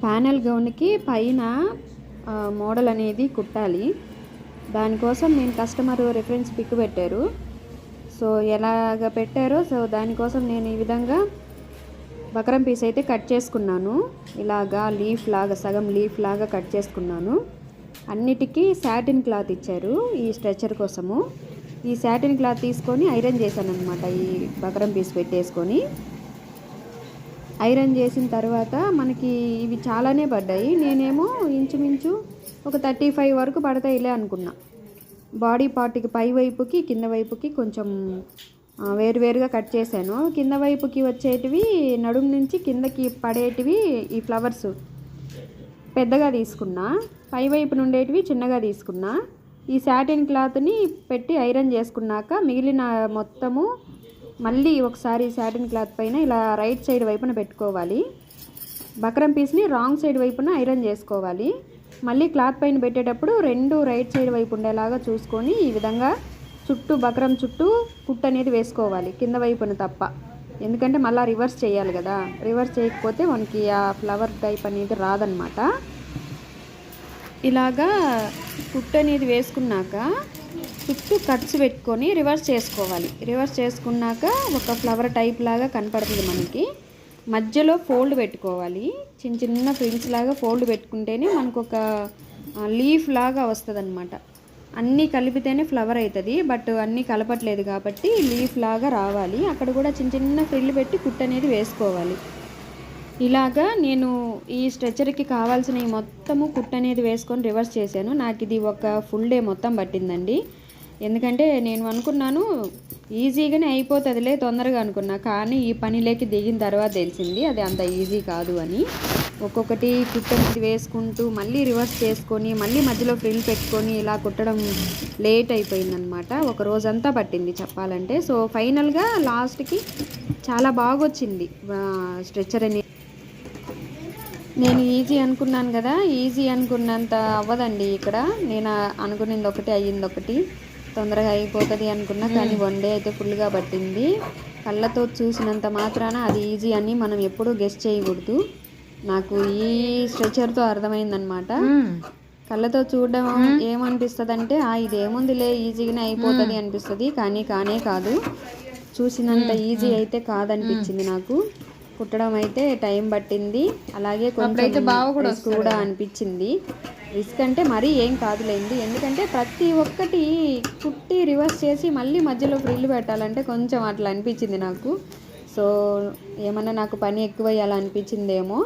Panel గౌన్కి పైన model అనేది కుట్టాలి. దానికోసం నేను కస్టమర్ రిఫరెన్స్ పిక్ పెట్టారు. సో ఎలాగ పెట్టారో సో దానికోసం నేను ఈ విధంగా బకరం పీస్ అయితే కట్ చేసుకున్నాను. ఇలాగా లీఫ్ లాగా సగం లీఫ్ లాగా కట్ చేసుకున్నాను. అన్నిటికీ సాటిన్ క్లాత్ ఇచ్చారు ఈ స్ట్రెచర్ కోసము. ఈ సాటిన్ క్లాత్ తీసుకొని ఐరన్ చేశాను అనమాట. ఈ బకరం పీస్ పెట్టేసుకొని ఐరన్ చేసిన తర్వాత మనకి ఇవి చాలానే పడ్డాయి. నేనేమో ఇంచుమించు ఒక 35 వరకు పడతాయిలే అనుకున్నా. బాడీ పార్ట్కి పై వైపుకి కింద వైపుకి కొంచెం వేరువేరుగా కట్ చేశాను. కింద వైపుకి వచ్చేటివి నడుము నుంచి కిందకి పడేటివి ఈ ఫ్లవర్స్ పెద్దగా తీసుకున్నా, పై వైపు నుండేటివి చిన్నగా తీసుకున్నా. ఈ సాటిన్ క్లాత్ని పెట్టి ఐరన్ చేసుకున్నాక మిగిలిన మొత్తము మళ్ళీ ఒకసారి సాటిన్ క్లాత్ పైన ఇలా రైట్ సైడ్ వైపున పెట్టుకోవాలి. బకరం పీస్ని రాంగ్ సైడ్ వైపున ఐరన్ చేసుకోవాలి. మళ్ళీ క్లాత్ పైన పెట్టేటప్పుడు రెండు రైట్ సైడ్ వైపు ఉండేలాగా చూసుకొని ఈ విధంగా చుట్టూ బకరం చుట్టూ కుట్టు అనేది వేసుకోవాలి, కింద వైపున తప్ప. ఎందుకంటే మళ్ళీ రివర్స్ చేయాలి కదా, రివర్స్ చేయకపోతే మనకి ఆ ఫ్లవర్ టైప్ అనేది రాదనమాట. ఇలాగా కుట్టు అనేది వేసుకున్నాక చుట్టూ కట్స్ పెట్టుకొని రివర్స్ చేసుకోవాలి. రివర్స్ చేసుకున్నాక ఒక ఫ్లవర్ టైప్ లాగా కనపడుతుంది మనకి. మధ్యలో ఫోల్డ్ పెట్టుకోవాలి. చిన్న చిన్న ఫ్రిల్స్ లాగా ఫోల్డ్ పెట్టుకుంటేనే మనకు ఒక లీఫ్ లాగా వస్తుంది అనమాట. అన్నీ కలిపితేనే ఫ్లవర్ అవుతుంది, బట్ అన్నీ కలపట్లేదు కాబట్టి లీఫ్ లాగా రావాలి. అక్కడ కూడా చిన్న చిన్న ఫ్రిల్ పెట్టి కుట్టు అనేది వేసుకోవాలి. ఇలాగా నేను ఈ స్ట్రెచర్కి కావాల్సిన మొత్తము కుట్టు అనేది వేసుకొని రివర్స్ చేశాను. నాకు ఇది ఒక ఫుల్ డే మొత్తం పట్టిందండి. ఎందుకంటే నేను అనుకున్నాను ఈజీగానే అయిపోతుందిలే తొందరగా అనుకున్నా, కానీ ఈ పనిలోకి దిగిన తర్వాత తెలిసింది అది అంత ఈజీ కాదు అని. ఒక్కొక్కటి కుట్టు అనేది వేసుకుంటూ మళ్ళీ రివర్స్ చేసుకొని మళ్ళీ మధ్యలో ఫ్రిల్ పెట్టుకొని ఇలా కుట్టడం లేట్ అయిపోయిందనమాట. ఒక రోజంతా పట్టింది చెప్పాలంటే. సో ఫైనల్గా లాస్ట్కి చాలా బాగా వచ్చింది స్ట్రెచర్ అనేది. నేను ఈజీ అనుకున్నాను కదా, ఈజీ అనుకున్నంత అవ్వదండి ఇక్కడ. నేను అనుకున్నది ఒకటి అయ్యింది ఒకటి, తొందరగా అయిపోతుంది అనుకున్నా, కానీ వన్ డే అయితే ఫుల్గా పట్టింది. కళ్ళతో చూసినంత మాత్రాన అది ఈజీ అని మనం ఎప్పుడూ గెస్ చేయకూడదు. నాకు ఈ స్ట్రెచర్తో అర్థమైందనమాట. కళ్ళతో చూడడం ఏమనిపిస్తుంది అంటే ఇది ఏముందిలే ఈజీగానే అయిపోతుంది అనిపిస్తుంది, కానీ కానే కాదు. చూసినంత ఈజీ అయితే కాదనిపించింది నాకు. కుట్టడం అయితే టైం పట్టింది, అలాగే కొంచెం రిస్క్ కూడా అనిపించింది. రిస్క్ అంటే మరీ ఏం కాదులేండి, ఎందుకంటే ప్రతి ఒక్కటి కుట్టి రివర్స్ చేసి మళ్ళీ మధ్యలో ఫ్రిల్ పెట్టాలంటే కొంచెం అట్లా అనిపించింది నాకు. సో ఏమన్నా నాకు పని ఎక్కువ అలా అనిపించిందేమో.